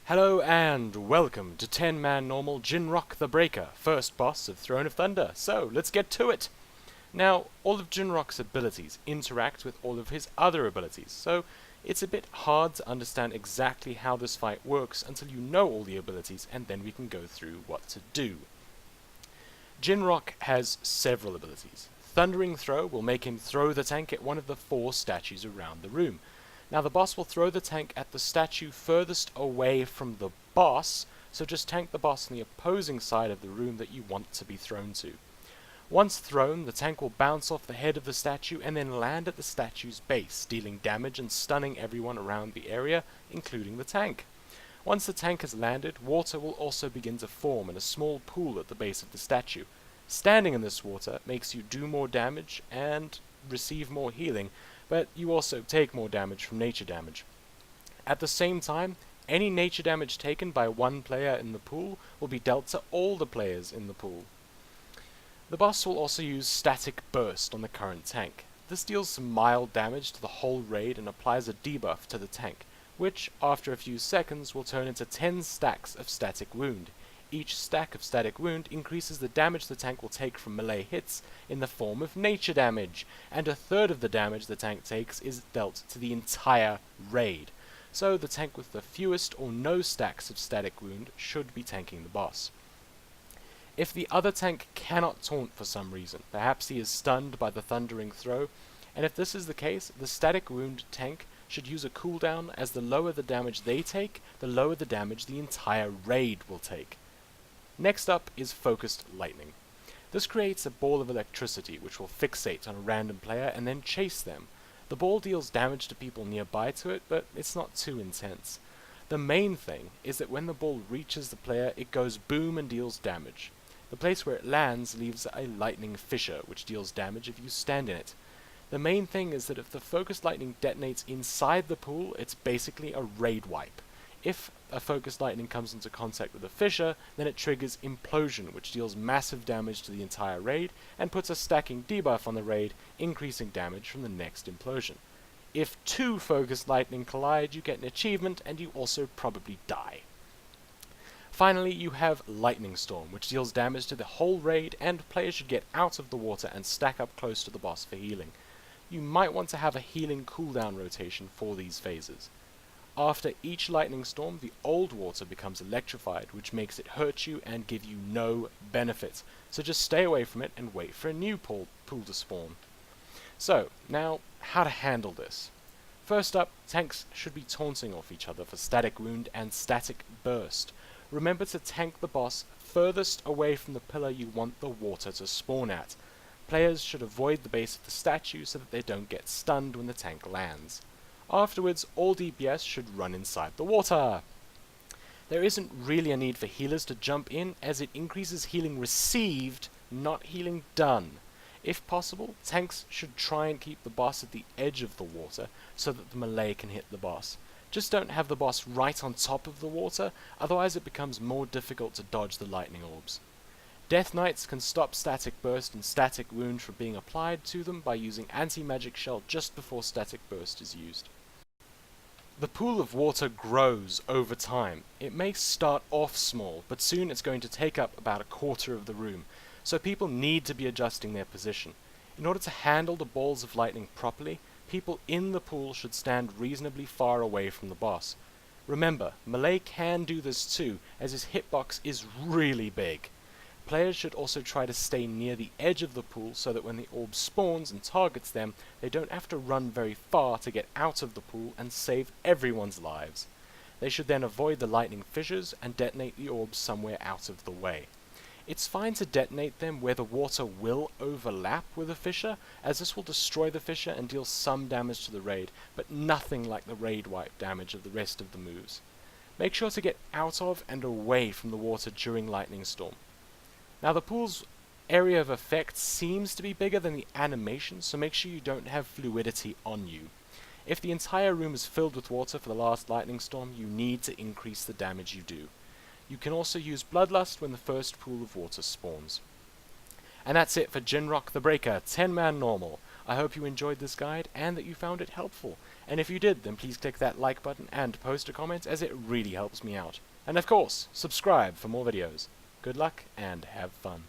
Hello and welcome to 10-Man Normal Jin'rokh the Breaker, first boss of Throne of Thunder. So, let's get to it! Now, all of Jin'rokh's abilities interact with all of his other abilities, so it's a bit hard to understand exactly how this fight works until you know all the abilities, and then we can go through what to do. Jin'rokh has several abilities. Thundering Throw will make him throw the tank at one of the 4 statues around the room. Now the boss will throw the tank at the statue furthest away from the boss, so just tank the boss on the opposing side of the room that you want to be thrown to. Once thrown, the tank will bounce off the head of the statue and then land at the statue's base, dealing damage and stunning everyone around the area, including the tank. Once the tank has landed, water will also begin to form in a small pool at the base of the statue. Standing in this water makes you do more damage and receive more healing, but you also take more damage from nature damage. At the same time, any nature damage taken by one player in the pool will be dealt to all the players in the pool. The boss will also use Static Burst on the current tank. This deals some mild damage to the whole raid and applies a debuff to the tank, which, after a few seconds, will turn into 10 stacks of Static Wound. Each stack of Static Wound increases the damage the tank will take from melee hits in the form of nature damage, and a third of the damage the tank takes is dealt to the entire raid. So the tank with the fewest or no stacks of Static Wound should be tanking the boss. If the other tank cannot taunt for some reason, perhaps he is stunned by the Thundering Throw, and if this is the case, the Static Wound tank should use a cooldown, as the lower the damage they take, the lower the damage the entire raid will take. Next up is Focused Lightning. This creates a ball of electricity which will fixate on a random player and then chase them. The ball deals damage to people nearby to it, but it's not too intense. The main thing is that when the ball reaches the player, it goes boom and deals damage. The place where it lands leaves a lightning fissure, which deals damage if you stand in it. The main thing is that if the Focused Lightning detonates inside the pool, it's basically a raid wipe. If a Focused Lightning comes into contact with a fissure, then it triggers Implosion, which deals massive damage to the entire raid, and puts a stacking debuff on the raid, increasing damage from the next Implosion. If 2 Focused Lightning collide, you get an achievement, and you also probably die. Finally, you have Lightning Storm, which deals damage to the whole raid, and players should get out of the water and stack up close to the boss for healing. You might want to have a healing cooldown rotation for these phases. After each lightning storm, the old water becomes electrified, which makes it hurt you and give you no benefits. So just stay away from it and wait for a new pool to spawn. So, now, how to handle this. First up, tanks should be taunting off each other for Static Wound and Static Burst. Remember to tank the boss furthest away from the pillar you want the water to spawn at. Players should avoid the base of the statue so that they don't get stunned when the tank lands. Afterwards, all DPS should run inside the water. There isn't really a need for healers to jump in, as it increases healing received, not healing done. If possible, tanks should try and keep the boss at the edge of the water so that the melee can hit the boss. Just don't have the boss right on top of the water, otherwise it becomes more difficult to dodge the lightning orbs. Death Knights can stop Static Burst and Static Wound from being applied to them by using Anti-Magic Shell just before Static Burst is used. The pool of water grows over time. It may start off small, but soon it's going to take up about a quarter of the room, so people need to be adjusting their position. In order to handle the balls of lightning properly, people in the pool should stand reasonably far away from the boss. Remember, melee can do this too, as his hitbox is really big. Players should also try to stay near the edge of the pool so that when the orb spawns and targets them, they don't have to run very far to get out of the pool and save everyone's lives. They should then avoid the lightning fissures and detonate the orbs somewhere out of the way. It's fine to detonate them where the water will overlap with a fissure, as this will destroy the fissure and deal some damage to the raid, but nothing like the raid wipe damage of the rest of the moves. Make sure to get out of and away from the water during Lightning Storm. Now the pool's area of effect seems to be bigger than the animation, so make sure you don't have fluidity on you. If the entire room is filled with water for the last lightning storm, you need to increase the damage you do. You can also use Bloodlust when the first pool of water spawns. And that's it for Jin'rokh the Breaker, 10-Man normal. I hope you enjoyed this guide and that you found it helpful. And if you did, then please click that like button and post a comment, as it really helps me out. And of course, subscribe for more videos. Good luck and have fun.